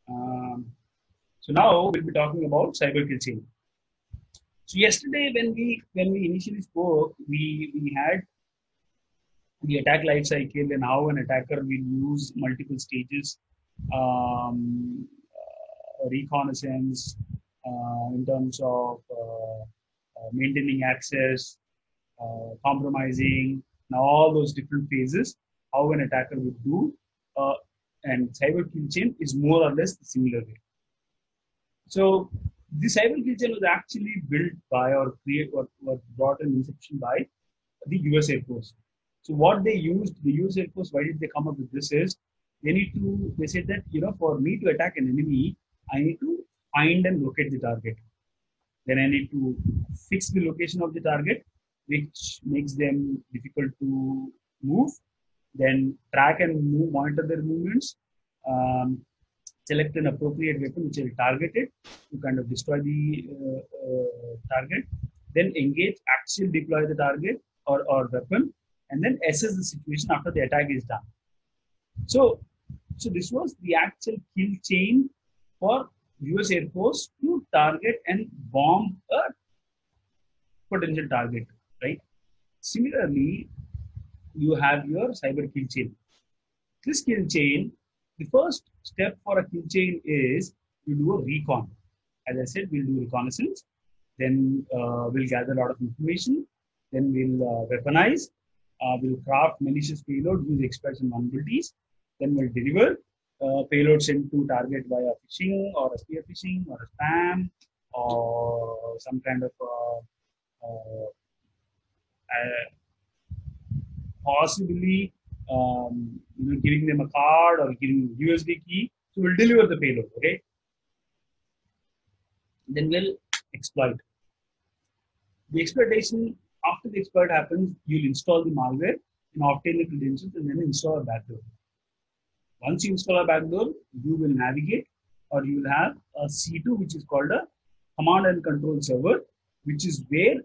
Um, so now we'll be talking about cyber kill chain. So yesterday, when we initially spoke, we had the attack life cycle and how an attacker will use multiple stages, reconnaissance, in terms of maintaining access, compromising, now all those different phases, how an attacker would do. Uh, and cyber kill chain is more or less the similar way. So the cyber kill chain was actually built by or create or brought in inception by the US Air Force. So what they used, the US Air Force, why did they come up with this is they said that, for me to attack an enemy, I need to find and locate the target. Then I need to fix the location of the target, which makes them difficult to move. Then track and monitor their movements. Um, Select an appropriate weapon which will target it to kind of destroy the target. Then engage, actually deploy the target or weapon, and then assess the situation after the attack is done. So, so this was the actual kill chain for US Air Force to target and bomb a potential target, right? Similarly, you have your cyber kill chain. This kill chain, the first step for a kill chain is you do a recon. As I said, we'll do reconnaissance, then we'll gather a lot of information, then we'll weaponize, we'll craft malicious payload, use exploits and vulnerabilities, then we'll deliver payload sent to target via phishing or a spear phishing or a spam or some kind of possibly giving them a card or giving them a USB key. So we'll deliver the payload, okay? Then we'll exploit. The exploitation, after the exploit happens, you'll install the malware and obtain the credentials and then install a backdoor. Once you install a backdoor, you will navigate or you will have a C2, which is called a command and control server, which is where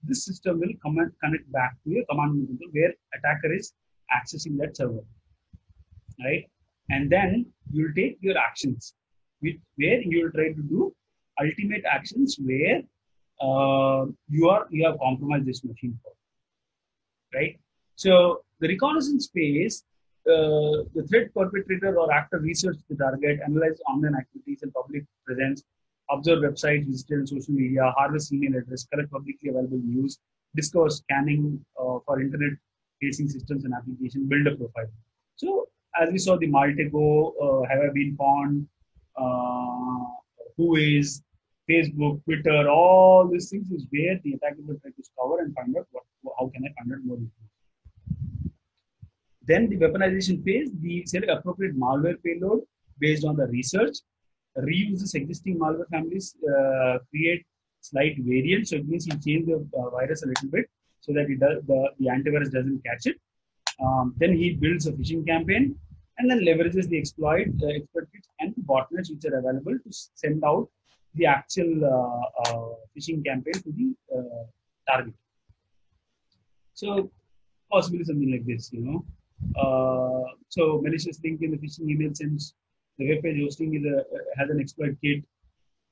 this system will connect back to your command and control where attacker is accessing that server, right? And then you'll take your actions, where you will try to do ultimate actions where you have compromised this machine for, right? So the reconnaissance phase, the threat perpetrator or actor research the target, analyze online activities and public presence, observe websites visited on social media, harvest email address, collect publicly available news, discover scanning for internet-facing systems and application, build a profile. So as we saw, the Maltego, Have I Been Pawned, Who Is, Facebook, Twitter, all these things is where the attacker will try to discover and find out how can I find out more information. Then the weaponization phase, the select appropriate malware payload based on the research, reuses existing malware families, create slight variants. So it means you change the virus a little bit so that the antivirus doesn't catch it. Then he builds a phishing campaign and then leverages the exploit kits and botnets which are available to send out the actual phishing campaign to the target. So possibly something like this, so malicious link in the phishing email sends the web page hosting has an exploit kit.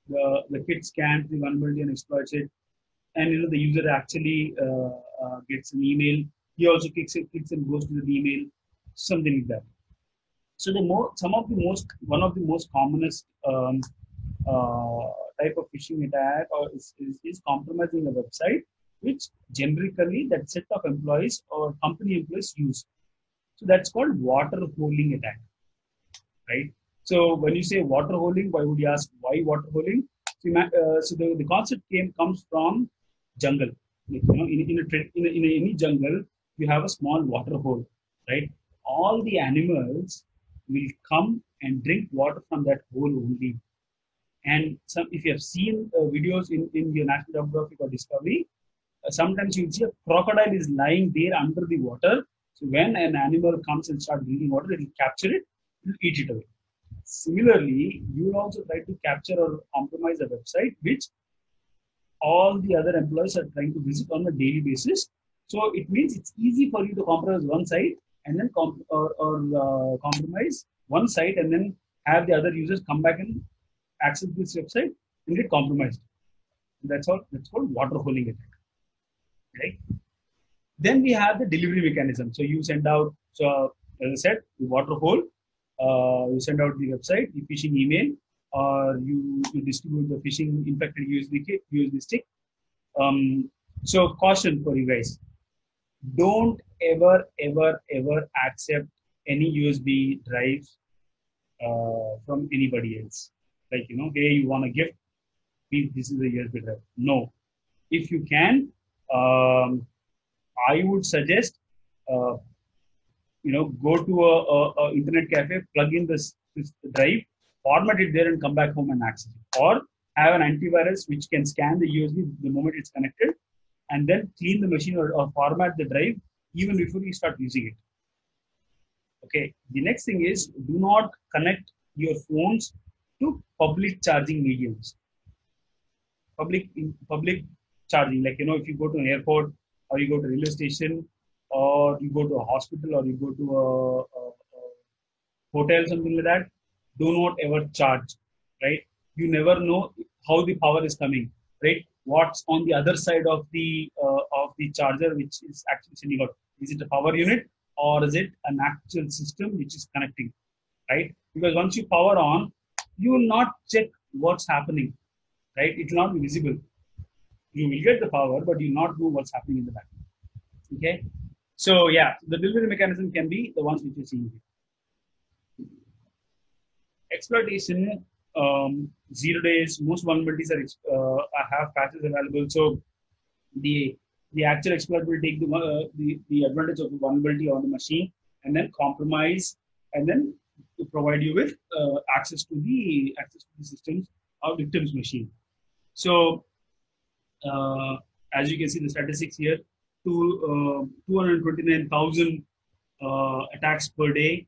The kit scans the vulnerability and exploits it, and the user actually gets an email. He also clicks and goes to the email, something like that. So one of the most commonest type of phishing attack is compromising a website, which generically that set of employees or company employees use. So that's called water holing attack, right? So when you say water holing, why would you ask why water holing? So the concept comes from jungle. Like, in any jungle, you have a small water hole, right? All the animals will come and drink water from that hole only. And if you have seen videos in your National Geographic or Discovery, sometimes you see a crocodile is lying there under the water. So when an animal comes and starts drinking water, it will capture it, it will eat it away. Similarly, you will also try to capture or compromise a website which all the other employees are trying to visit on a daily basis. So it means it's easy for you to compromise one site and then compromise one site and then have the other users come back and access this website and get compromised. That's all. That's called water holing attack, right? Then we have the delivery mechanism. So you send out. So as I said, the water hole. You send out the website, the phishing email, or you distribute the phishing infected USB stick. So caution for you guys: don't ever accept any USB drives from anybody else. Like, hey, you want a gift? Please, this is a USB drive. No. If you can, I would suggest, go to a internet cafe, plug in this drive, format it there, and come back home and access it. Or have an antivirus which can scan the USB the moment it's connected, and then clean the machine or format the drive even before you start using it. Okay. The next thing is, do not connect your phones to public charging mediums. Public charging, like, if you go to an airport or you go to a railway station or you go to a hospital or you go to a hotel, something like that, do not ever charge, right? You never know how the power is coming, right? What's on the other side of the charger, which is actually sending out? Is it a power unit or is it an actual system which is connecting, right? Because once you power on, you will not check what's happening, right? It will not be visible. You will get the power, but you will not know what's happening in the background. Okay. So yeah, the delivery mechanism can be the ones which you're seeing here. Exploitation, 0 days. Most vulnerabilities have patches available. So the actual exploit will take the advantage of the vulnerability on the machine and then compromise and then provide you with access to the systems of victim's machine. So as you can see the statistics here, 229,000 attacks per day,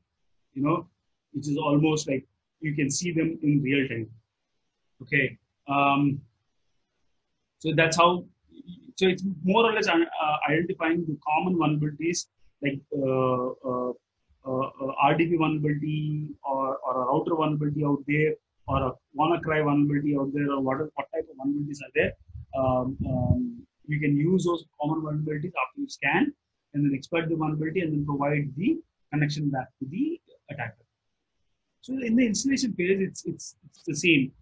which is almost like you can see them in real time. Okay. So that's how. So it's more or less identifying the common vulnerabilities like RDP vulnerability or a router vulnerability out there, or a WannaCry vulnerability out there, or what type of vulnerabilities are there. You can use those common vulnerabilities after you scan and then exploit the vulnerability and then provide the connection back to the attacker. So in the installation phase, it's the same.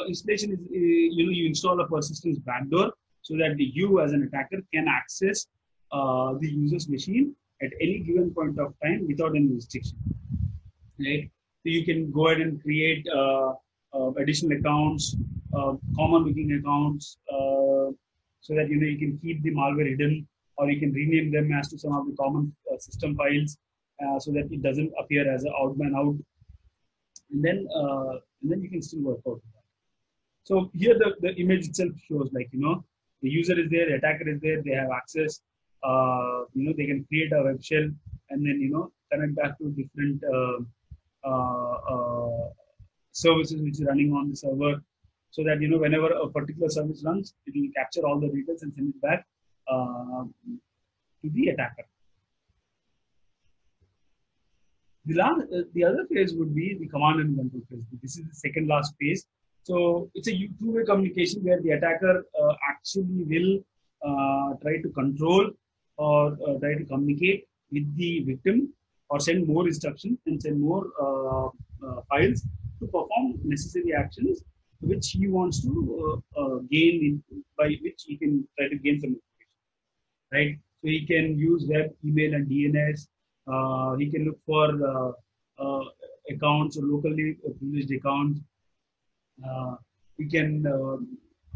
Installation is you install a persistence backdoor so that you as an attacker can access the user's machine at any given point of time without any restriction. Right? So you can go ahead and create additional accounts, common looking accounts, so that you can keep the malware hidden, or you can rename them as to some of the common system files, so that it doesn't appear as an outman out, and then you can still work out. So here the image itself shows, like, the user is there, the attacker is there, they have access. They can create a web shell and then connect back to different services which is running on the server, so that whenever a particular service runs, it will capture all the details and send it back to the attacker. The other phase would be the command and control phase. This is the second last phase. So it's a two-way communication where the attacker actually will try to control or try to communicate with the victim, or send more instructions and send more files to perform necessary actions which he wants to gain, by which he can try to gain some information, right? So he can use web, email, and DNS. He can look for accounts or locally privileged accounts. He can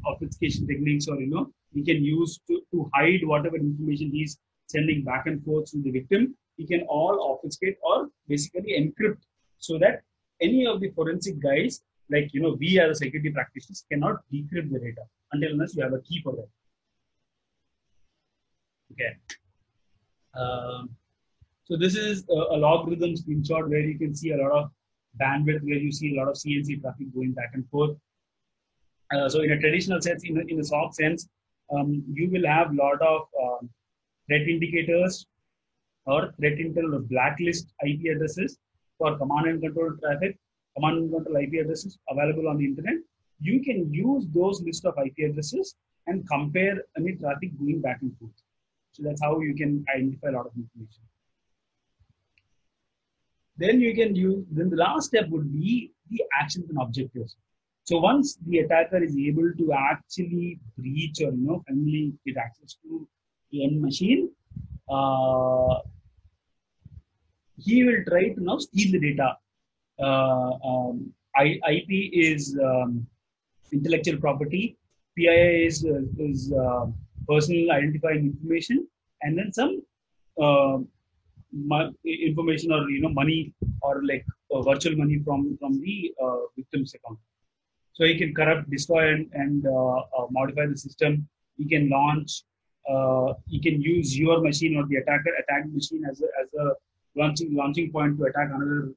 obfuscation techniques, or he can use to hide whatever information he's sending back and forth to the victim. He can all obfuscate or basically encrypt, so that any of the forensic guys, like we as a security practitioners, cannot decrypt the data unless you have a key for that. Okay. So this is a logarithm screenshot where you can see a lot of bandwidth, where you see a lot of CNC traffic going back and forth. So in a traditional sense, in a SOC sense, you will have a lot of threat indicators, or threat intel or blacklist IP addresses for command and control traffic, command and control IP addresses available on the internet. You can use those list of IP addresses and compare any traffic going back and forth. So that's how you can identify a lot of information. Then you can use, then the last step would be the actions and objectives. So once the attacker is able to actually breach or finally get access to the end machine, he will try to now steal the data. IP is intellectual property. PII is personal identifying information, and then some information or money or like virtual money from the victim's account. So he can corrupt, destroy, and modify the system. He can launch. He can use your machine or the attack machine as a launching point to attack another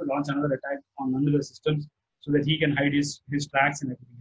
launch another attack on another systems, so that he can hide his tracks and everything.